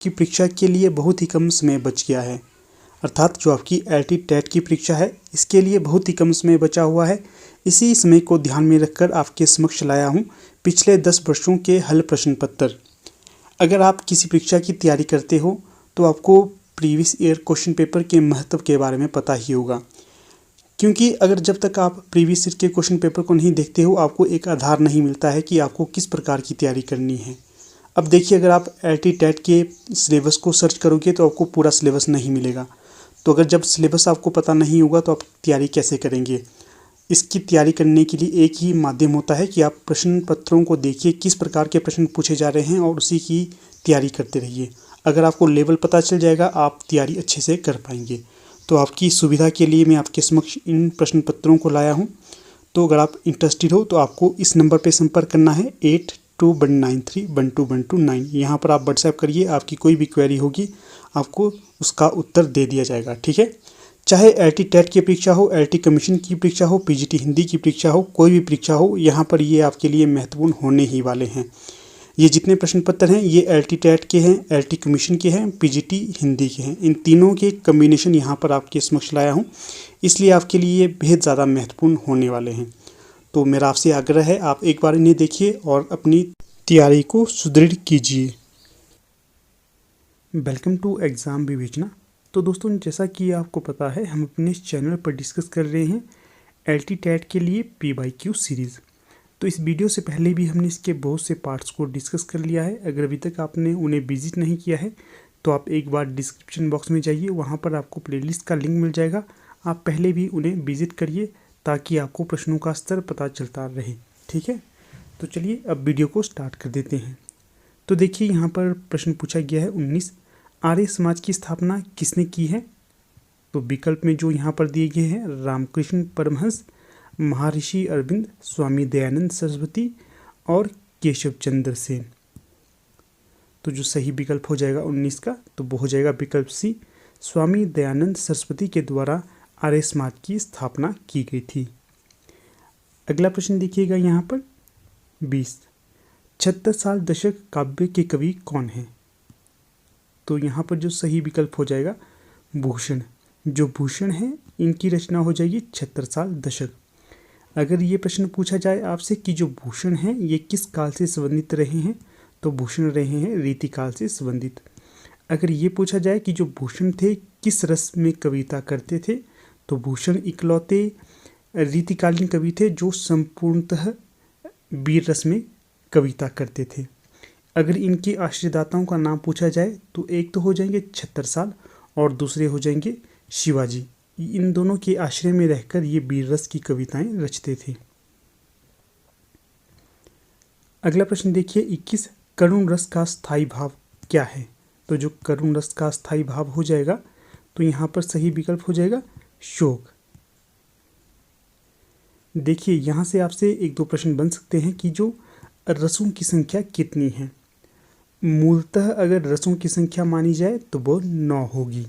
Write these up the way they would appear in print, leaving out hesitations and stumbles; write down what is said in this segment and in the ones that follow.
की परीक्षा के लिए बहुत ही कम समय बच गया है। अर्थात जो आपकी LT टेट की परीक्षा है इसके लिए बहुत ही कम समय बचा हुआ है। इसी समय को ध्यान में रखकर आपके समक्ष लाया हूँ पिछले 10 वर्षों के हल प्रश्न पत्र। अगर आप किसी परीक्षा की तैयारी करते हो तो आपको प्रीवियस ईयर क्वेश्चन पेपर के महत्व के बारे में पता ही होगा, क्योंकि अगर जब तक आप प्रीवियस ईयर के क्वेश्चन पेपर को नहीं देखते हो आपको एक आधार नहीं मिलता है कि आपको किस प्रकार की तैयारी करनी है। अब देखिए, अगर आप LT टेट के सिलेबस को सर्च करोगे तो आपको पूरा सिलेबस नहीं मिलेगा। तो अगर जब सिलेबस आपको पता नहीं होगा तो आप तैयारी कैसे करेंगे। इसकी तैयारी करने के लिए एक ही माध्यम होता है कि आप प्रश्न पत्रों को देखिए, किस प्रकार के प्रश्न पूछे जा रहे हैं और उसी की तैयारी करते रहिए। अगर आपको लेवल पता चल जाएगा आप तैयारी अच्छे से कर पाएंगे। तो आपकी सुविधा के लिए मैं आपके समक्ष इन प्रश्न पत्रों को लाया हूँ। तो अगर आप इंटरेस्टेड हो तो आपको इस नंबर पर संपर्क करना है 8293121229। यहाँ पर आप व्हाट्सएप करिए, आपकी कोई भी क्वेरी होगी आपको उसका उत्तर दे दिया जाएगा। ठीक है, चाहे LT टेट की परीक्षा हो, LT कमीशन की परीक्षा हो, PGT हिंदी की परीक्षा हो, कोई भी परीक्षा हो, यहाँ पर ये आपके लिए महत्वपूर्ण होने ही वाले हैं। ये जितने प्रश्न पत्र हैं ये LT टेट के हैं, LT कमीशन के हैं, PGT हिंदी के हैं। इन तीनों के कम्बिनेशन यहाँ पर आपके समक्ष लाया हूँ, इसलिए आपके लिए ये बेहद ज़्यादा महत्वपूर्ण होने वाले हैं। तो मेरा आपसे आग्रह है आप एक बार इन्हें देखिए और अपनी तैयारी को सुदृढ़ कीजिए। वेलकम टू एग्ज़ाम विवेचना। तो दोस्तों, जैसा कि आपको पता है हम अपने इस चैनल पर डिस्कस कर रहे हैं LT टेट के लिए PYQ सीरीज़। तो इस वीडियो से पहले भी हमने इसके बहुत से पार्ट्स को डिस्कस कर लिया है। अगर अभी तक आपने उन्हें विजिट नहीं किया है तो आप एक बार डिस्क्रिप्शन बॉक्स में जाइए, वहाँ पर आपको प्लेलिस्ट का लिंक मिल जाएगा। आप पहले भी उन्हें विजिट करिए ताकि आपको प्रश्नों का स्तर पता चलता रहे। ठीक है, तो चलिए अब वीडियो को स्टार्ट कर देते हैं। तो देखिए, यहाँ पर प्रश्न पूछा गया है 19, आर्य समाज की स्थापना किसने की है। तो विकल्प में जो यहाँ पर दिए गए हैं रामकृष्ण परमहंस, महर्षि अरविंद, स्वामी दयानंद सरस्वती और केशव चंद्र सेन। तो जो सही विकल्प हो जाएगा 19 का तो वो हो जाएगा विकल्प सी, स्वामी दयानंद सरस्वती के द्वारा आर्य समाज की स्थापना की गई थी। अगला प्रश्न देखिएगा यहाँ पर 20, 76 साल दशक काव्य के कवि कौन हैं। तो यहाँ पर जो सही विकल्प हो जाएगा भूषण। जो भूषण है इनकी रचना हो जाएगी 76 साल दशक। अगर ये प्रश्न पूछा जाए आपसे कि जो भूषण हैं ये किस काल से संबंधित रहे हैं तो भूषण रहे हैं रीतिकाल से संबंधित। अगर ये पूछा जाए कि जो भूषण थे किस रस में कविता करते थे तो भूषण इकलौते रीतिकालीन कवि थे जो संपूर्णतः वीर रस में कविता करते थे। अगर इनके आश्रयदाताओं का नाम पूछा जाए तो एक तो हो जाएंगे छत्रसाल और दूसरे हो जाएंगे शिवाजी। इन दोनों के आश्रय में रहकर ये वीर रस की कविताएं रचते थे। अगला प्रश्न देखिए 21, करुण रस का स्थायी भाव क्या है। तो जो करुण रस का स्थायी भाव हो जाएगा तो यहाँ पर सही विकल्प हो जाएगा शोक। देखिए, यहाँ से आपसे एक दो प्रश्न बन सकते हैं कि जो रसों की संख्या कितनी है। मूलतः अगर रसों की संख्या मानी जाए तो वो 9 होगी।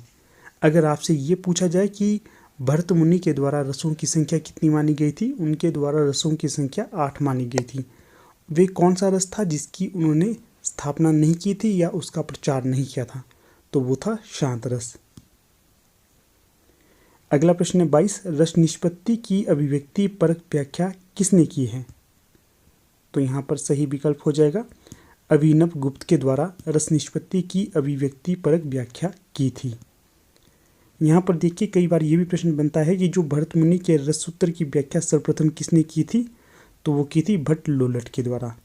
अगर आपसे ये पूछा जाए कि भरत मुनि के द्वारा रसों की संख्या कितनी मानी गई थी, उनके द्वारा रसों की संख्या 8 मानी गई थी। वे कौन सा रस था जिसकी उन्होंने स्थापना नहीं की थी या उसका प्रचार नहीं किया था, तो वो था शांत रस। अगला प्रश्न है 22, रस निष्पत्ति की अभिव्यक्ति परक व्याख्या किसने की है। तो यहाँ पर सही विकल्प हो जाएगा अभिनव गुप्त के द्वारा रस निष्पत्ति की अभिव्यक्ति परक व्याख्या की थी। यहाँ पर देखिए, कई बार ये भी प्रश्न बनता है कि जो भरत मुनि के रससूत्र की व्याख्या सर्वप्रथम किसने की थी, तो वो की थी भट्ट लोलट के द्वारा।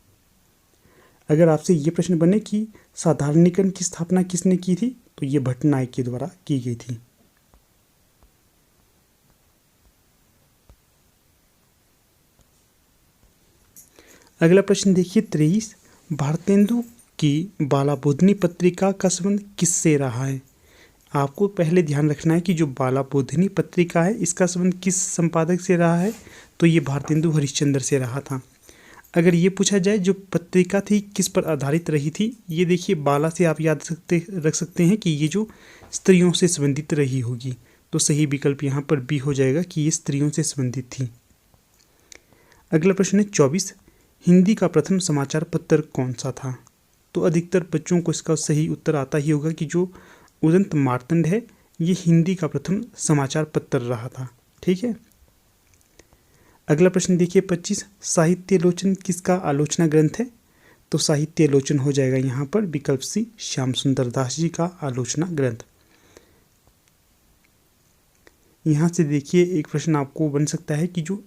अगर आपसे ये प्रश्न बने कि साधारणीकरण की स्थापना किसने की थी, तो ये भट्ट नायक के द्वारा की गई थी। अगला प्रश्न देखिए 23, भारतेंदु की बालाबोधिनी पत्रिका का संबंध किससे रहा है। आपको पहले ध्यान रखना है कि जो बालाबोधिनी पत्रिका है इसका संबंध किस संपादक से रहा है, तो ये भारतेंदु हरिश्चंद्र से रहा था। अगर ये पूछा जाए जो पत्रिका थी किस पर आधारित रही थी, ये देखिए बाला से आप याद रख सकते हैं कि ये जो स्त्रियों से संबंधित रही होगी, तो सही विकल्प यहाँ पर बी हो जाएगा कि ये स्त्रियों से संबंधित थी। अगला प्रश्न है 24, हिंदी का प्रथम समाचार पत्र कौन सा था। तो अधिकतर बच्चों को इसका सही उत्तर आता ही होगा कि जो उदंत मार्तंड है ये हिंदी का प्रथम समाचार पत्र रहा था। ठीक है, अगला प्रश्न देखिए 25, साहित्यालोचन किसका आलोचना ग्रंथ है? तो साहित्यालोचन हो जाएगा यहाँ पर विकल्प सी, श्याम सुंदर दास जी का आलोचना ग्रंथ। यहाँ से देखिए एक प्रश्न आपको बन सकता है कि जो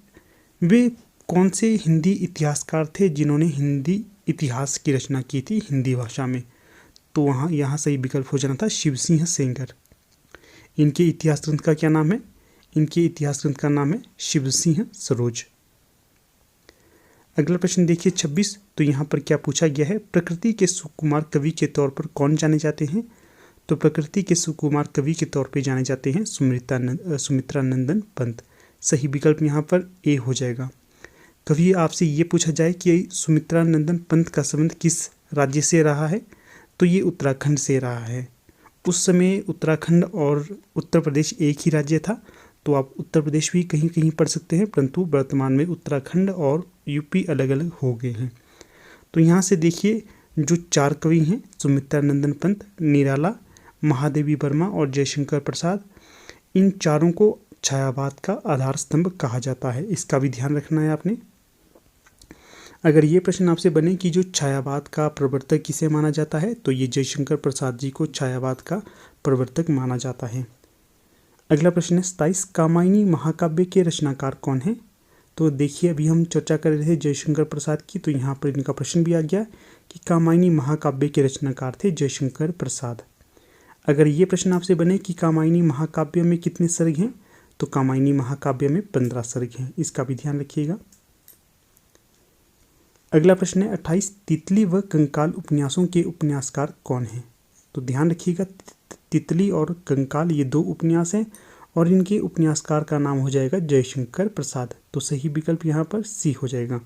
वे कौन से हिंदी इतिहासकार थे जिन्होंने हिंदी इतिहास की रचना की थी हिंदी भाषा में? तो यहाँ सही विकल्प हो जाना था शिव सिंह सेंगर। इनके इतिहास ग्रंथ का क्या नाम है? इनके इतिहास ग्रंथ का नाम है शिव सिंह सरोज। अगला प्रश्न देखिए 26, तो यहाँ पर क्या पूछा गया है? प्रकृति के सुकुमार कवि के तौर पर कौन जाने जाते हैं? तो प्रकृति के सुकुमार कवि के तौर पर जाने जाते हैं सुमित्रा नंदन पंत। सही विकल्प यहाँ पर ए हो जाएगा। कभी आपसे ये पूछा जाए कि सुमित्रा नंदन पंत का संबंध किस राज्य से रहा है? तो ये उत्तराखंड से रहा है। उस समय उत्तराखंड और उत्तर प्रदेश एक ही राज्य था, तो आप उत्तर प्रदेश भी कहीं कहीं पढ़ सकते हैं, परंतु वर्तमान में उत्तराखंड और यूपी अलग अलग हो गए हैं। तो यहाँ से देखिए जो 4 कवि हैं, सुमित्रा नंदन पंत, निराला, महादेवी वर्मा और जयशंकर प्रसाद, इन चारों को छायावाद का आधार स्तंभ कहा जाता है। इसका भी ध्यान रखना है आपने। अगर ये प्रश्न आपसे बने कि जो छायावाद का प्रवर्तक किसे माना जाता है, तो ये जयशंकर प्रसाद जी को छायावाद का प्रवर्तक माना जाता है। अगला प्रश्न है 27, कामायनी महाकाव्य के रचनाकार कौन है? तो देखिए अभी हम चर्चा कर रहे थे जयशंकर प्रसाद की, तो यहाँ पर इनका प्रश्न भी आ गया कि कामायनी महाकाव्य के रचनाकार थे जयशंकर प्रसाद। अगर ये प्रश्न आपसे बने कि कामायनी महाकाव्य में कितने सर्ग हैं, तो कामायनी महाकाव्य में 15 सर्ग हैं। इसका भी ध्यान रखिएगा। अगला प्रश्न है 28, तितली व कंकाल उपन्यासों के उपन्यासकार कौन हैं? तो ध्यान रखिएगा तितली और कंकाल ये 2 उपन्यास हैं और इनके उपन्यासकार का नाम हो जाएगा जयशंकर प्रसाद। तो सही विकल्प यहाँ पर सी हो जाएगा।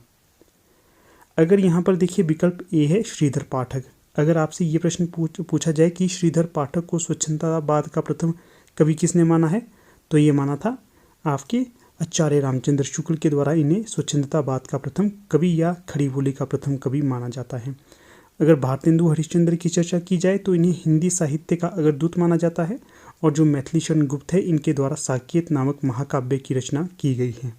अगर यहाँ पर देखिए विकल्प ए है श्रीधर पाठक। अगर आपसे ये प्रश्न पूछा जाए कि श्रीधर पाठक को स्वच्छंदतावाद का प्रथम कवि किसने माना है, तो ये माना था आपके आचार्य रामचंद्र शुक्ल के द्वारा इन्हें स्वच्छंदतावाद का प्रथम कवि या खड़ी बोली का प्रथम कवि माना जाता है। अगर भारतेंदु हरिश्चंद्र की चर्चा की जाए तो इन्हें हिंदी साहित्य का अग्रदूत माना जाता है, और जो मैथिली शरण गुप्त है इनके द्वारा साकेत नामक महाकाव्य की रचना की गई है।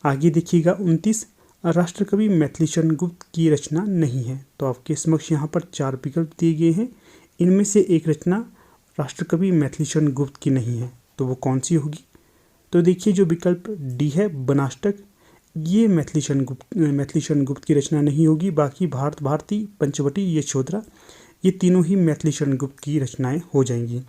आगे देखिएगा 29, राष्ट्रकवि मैथिली शरण गुप्त की रचना नहीं है। तो आपके समक्ष यहाँ पर 4 विकल्प दिए गए हैं, इनमें से एक रचना राष्ट्रकवि मैथिली शरण गुप्त की नहीं है, तो वो कौन सी होगी? तो देखिए जो विकल्प डी है बनाष्टक, ये मैथिली शरण गुप्त की रचना नहीं होगी। बाकी भारत भारती, पंचवटी, यशोधरा, ये तीनों ही मैथिली शरण गुप्त की रचनाएं हो जाएंगी।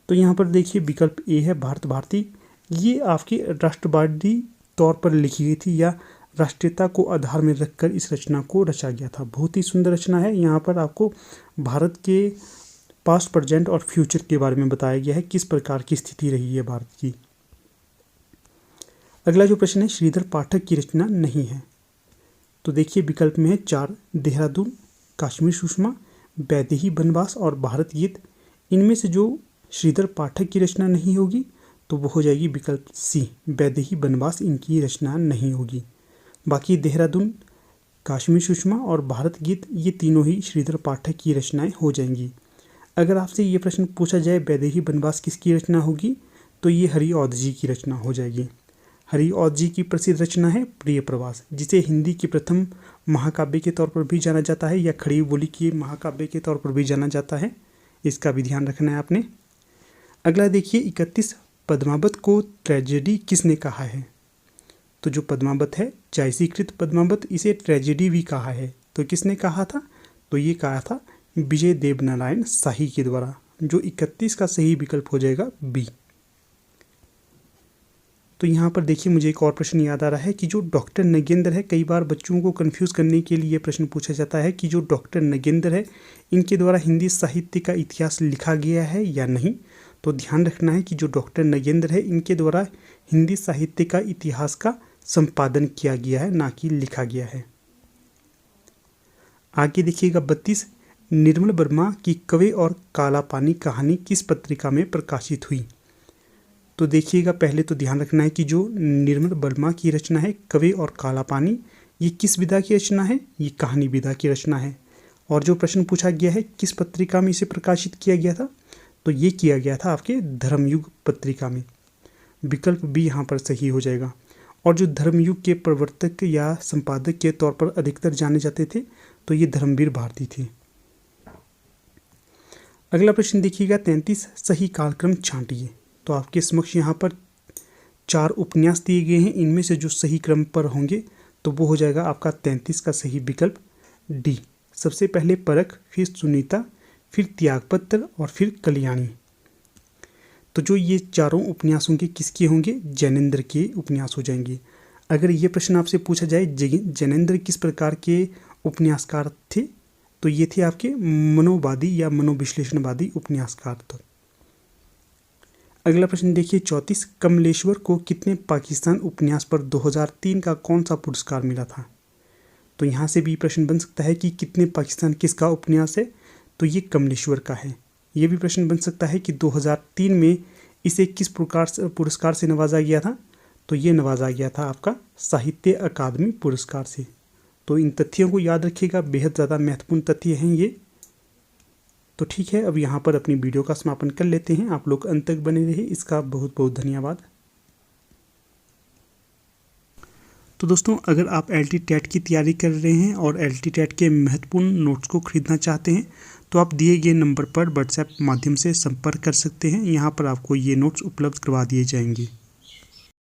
तो यहाँ पर देखिए विकल्प ए है भारत भारती, ये आपकी राष्ट्रवादी तौर पर लिखी गई थी या राष्ट्रीयता को आधार में रखकर इस रचना को रचा गया था। बहुत ही सुंदर रचना है। यहाँ पर आपको भारत के पास्ट, प्रेजेंट और फ्यूचर के बारे में बताया गया है, किस प्रकार की स्थिति रही है भारत की। अगला जो प्रश्न है श्रीधर पाठक की रचना नहीं है। तो देखिए विकल्प में है 4, देहरादून, कश्मीर सुषमा, वैदेही वनवास और भारत गीत। इनमें से जो श्रीधर पाठक की रचना नहीं होगी तो वो हो जाएगी विकल्प सी, वैदेही वनवास इनकी रचना नहीं होगी। बाकी देहरादून, कश्मीर सुषमा और भारत गीत ये तीनों ही श्रीधर पाठक की रचनाएं हो जाएंगी। अगर आपसे ये प्रश्न पूछा जाए वैदेही वनवास किसकी रचना होगी, तो ये हरिऔध जी की रचना हो जाएगी। हरिऔध जी की प्रसिद्ध रचना है प्रिय प्रवास, जिसे हिंदी की प्रथम महाकाव्य के तौर पर भी जाना जाता है या खड़ी बोली की महाकाव्य के तौर पर भी जाना जाता है। इसका भी ध्यान रखना है आपने। अगला देखिए 31, पद्मावत को ट्रेजेडी किसने कहा है? तो जो पद्मावत है जायसीकृत पद्मावत, इसे ट्रेजेडी भी कहा है। तो किसने कहा था? तो ये कहा था विजय देवनारायण शाही के द्वारा। जो 31 का सही विकल्प हो जाएगा बी। तो यहाँ पर देखिए मुझे एक और प्रश्न याद आ रहा है कि जो डॉक्टर नगेंद्र है, कई बार बच्चों को कंफ्यूज करने के लिए प्रश्न पूछा जाता है कि जो डॉक्टर नगेंद्र है इनके द्वारा हिंदी साहित्य का इतिहास लिखा गया है या नहीं। तो ध्यान रखना है कि जो डॉक्टर नगेंद्र है इनके द्वारा हिंदी साहित्य का इतिहास का संपादन किया गया है, ना कि लिखा गया है। आगे देखिएगा 32, निर्मल वर्मा की कवे और काला पानी कहानी किस पत्रिका में प्रकाशित हुई? तो देखिएगा पहले तो ध्यान रखना है कि जो निर्मल वर्मा की रचना है कवे और काला पानी, ये किस विधा की रचना है? ये कहानी विधा की रचना है। और जो प्रश्न पूछा गया है किस पत्रिका में इसे प्रकाशित किया गया था, तो ये किया गया था आपके धर्मयुग पत्रिका में। विकल्प बी यहाँ पर सही हो जाएगा। और जो धर्मयुग के प्रवर्तक या संपादक के तौर पर अधिकतर जाने जाते थे, तो ये धर्मवीर भारती थे। अगला प्रश्न देखिएगा 33, सही कालक्रम छांटिए। तो आपके समक्ष यहाँ पर 4 उपन्यास दिए गए हैं, इनमें से जो सही क्रम पर होंगे तो वो हो जाएगा आपका 33 का सही विकल्प डी। सबसे पहले परख, फिर सुनीता, फिर त्यागपत्र और फिर कल्याणी। तो जो ये चारों उपन्यास होंगे किसके होंगे, जैनेन्द्र के उपन्यास हो जाएंगे। अगर ये प्रश्न आपसे पूछा जाए जैनेन्द्र किस प्रकार के उपन्यासकार थे, तो ये थे आपके मनोवादी या मनोविश्लेषणवादी उपन्यासकार। तो अगला प्रश्न देखिए 34, कमलेश्वर को कितने पाकिस्तान उपन्यास पर 2003 का कौन सा पुरस्कार मिला था। तो यहाँ से भी प्रश्न बन सकता है कि कितने पाकिस्तान किसका उपन्यास है, तो ये कमलेश्वर का है। ये भी प्रश्न बन सकता है कि 2003 में इसे किस पुरस्कार से नवाजा गया था, तो ये नवाजा गया था आपका साहित्य अकादमी पुरस्कार से। तो इन तथ्यों को याद रखिएगा, बेहद ज़्यादा महत्वपूर्ण तथ्य हैं ये। तो ठीक है, अब यहाँ पर अपनी वीडियो का समापन कर लेते हैं। आप लोग अंत तक बने रहे, इसका बहुत बहुत धन्यवाद। तो दोस्तों, अगर आप LT टेट की तैयारी कर रहे हैं और LT टेट के महत्वपूर्ण नोट्स को खरीदना चाहते हैं, तो आप दिए गए नंबर पर व्हाट्सएप माध्यम से संपर्क कर सकते हैं। यहाँ पर आपको ये नोट्स उपलब्ध करवा दिए जाएंगे।